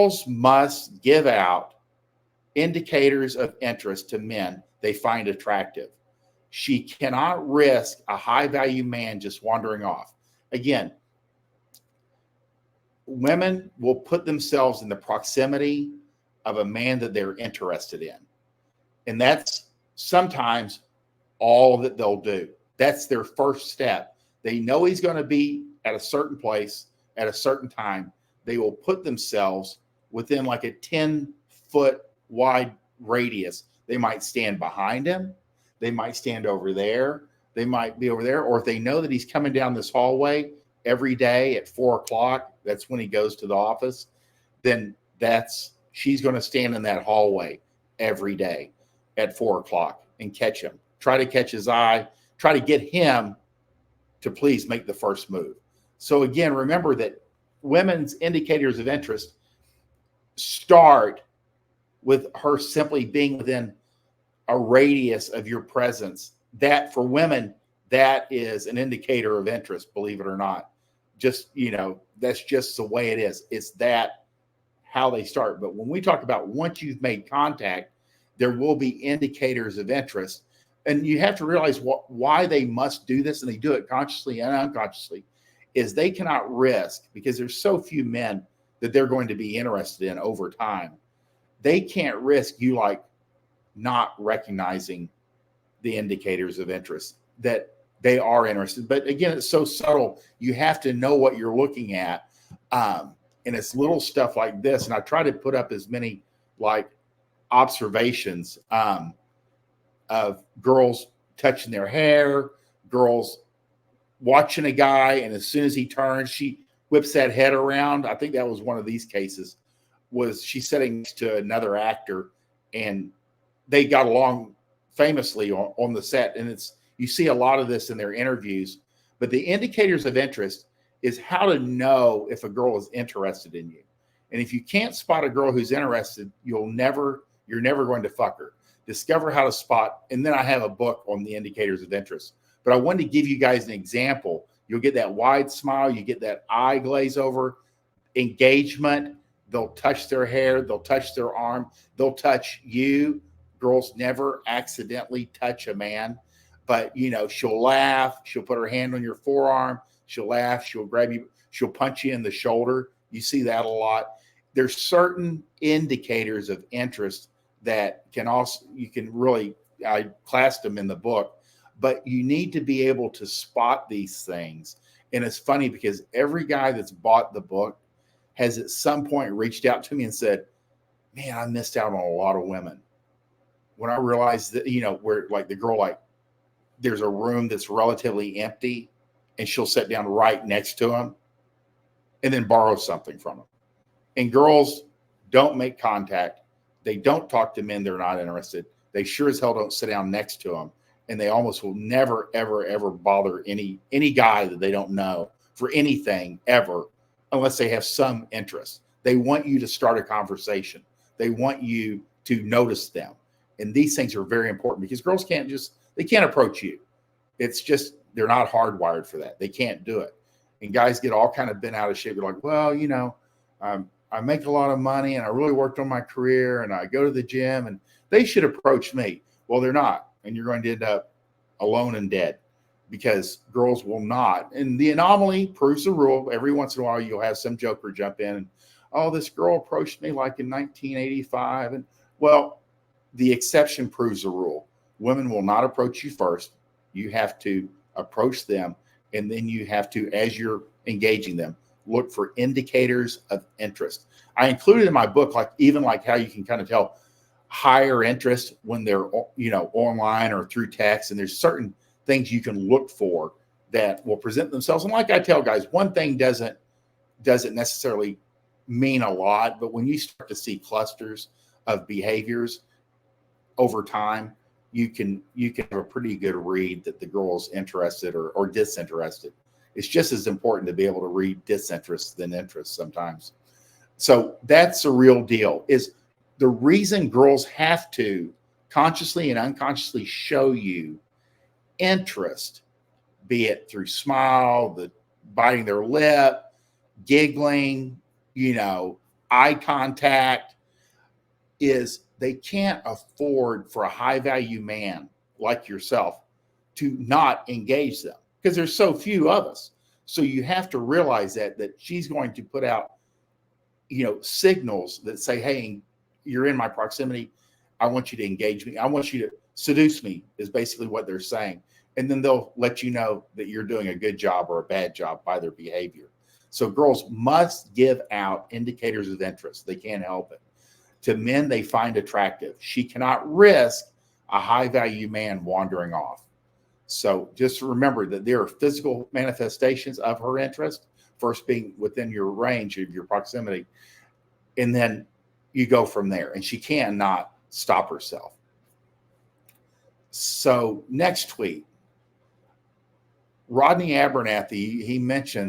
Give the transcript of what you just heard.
girls must give out indicators of interest to men they find attractive. She cannot risk a high value man just wandering off. Again, women will put themselves in the proximity of a man that they're interested in. And that's sometimes all that they'll do. That's their first step. They know he's going to be at a certain place at a certain time. They will put themselves within like a 10-foot wide radius. They might stand behind him. They might stand over there. They might be over there. Or if they know that he's coming down this hallway every day at 4:00, that's when he goes to the office, then she's going to stand in that hallway every day at 4:00 and catch him. Try to catch his eye. Try to get him to please make the first move. So again, remember that women's indicators of interest start with her simply being within a radius of your presence. That for women, that is an indicator of interest, believe it or not. Just, that's just the way it is. It's that how they start. But when we talk about once you've made contact, there will be indicators of interest. And you have to realize why they must do this, and they do it consciously and unconsciously, is they cannot risk, because there's so few men that they're going to be interested in over time. They can't risk you like not recognizing the indicators of interest that they are interested. But again, it's so subtle. You have to know what you're looking at. And it's little stuff like this. And I try to put up as many like observations of girls touching their hair, girls watching a guy, and as soon as he turns, she whips that head around. I think that was one of these cases. Was she sitting next to another actor, and they got along famously on the set. And you see a lot of this in their interviews. But the indicators of interest is how to know if a girl is interested in you. And if you can't spot a girl who's interested, you're never going to fuck her. Discover how to spot. And then I have a book on the indicators of interest. But I wanted to give you guys an example. You'll get that wide smile. You get that eye glaze over. Engagement. They'll touch their hair. They'll touch their arm. They'll touch you. Girls never accidentally touch a man. But, she'll laugh. She'll put her hand on your forearm. She'll laugh. She'll grab you. She'll punch you in the shoulder. You see that a lot. There's certain indicators of interest that you can really, I classed them in the book, but you need to be able to spot these things. And it's funny because every guy that's bought the book has at some point reached out to me and said, man, I missed out on a lot of women. When I realized that, where like the girl, like there's a room that's relatively empty and she'll sit down right next to him and then borrow something from him. And girls don't make contact. They don't talk to men they're not interested. They sure as hell don't sit down next to them. And they almost will never, ever, ever bother any guy that they don't know for anything ever, unless they have some interest. They want you to start a conversation. They want you to notice them. And these things are very important because girls can't approach you. It's just, they're not hardwired for that. They can't do it. And guys get all kind of bent out of shape. They're like, well, I make a lot of money and I really worked on my career and I go to the gym and they should approach me. Well, they're not. And you're going to end up alone and dead because girls will not. And the anomaly proves the rule. Every once in a while, you'll have some joker jump in and, oh, this girl approached me like in 1985. And well, the exception proves the rule. Women will not approach you first. You have to approach them. And then you have to, as you're engaging them, look for indicators of interest. I included in my book, even how you can kind of tell higher interest when they're, online or through text. And there's certain things you can look for that will present themselves. And like I tell guys, one thing doesn't necessarily mean a lot, but when you start to see clusters of behaviors over time, you can have a pretty good read that the girl's interested or disinterested. It's just as important to be able to read disinterest than interest sometimes. So that's the real deal. Is the reason girls have to consciously and unconsciously show you interest, be it through smile, the biting their lip, giggling, eye contact, is they can't afford for a high value man like yourself to not engage them because there's so few of us. So you have to realize that she's going to put out, signals that say, hey, you're in my proximity. I want you to engage me. I want you to seduce me, is basically what they're saying. And then they'll let you know that you're doing a good job or a bad job by their behavior. So girls must give out indicators of interest. They can't help it. To men they find attractive. She cannot risk a high value man wandering off. So just remember that there are physical manifestations of her interest, first being within your range of your proximity, and then you go from there. And she cannot stop herself. So next tweet, Rodney Abernathy, he mentions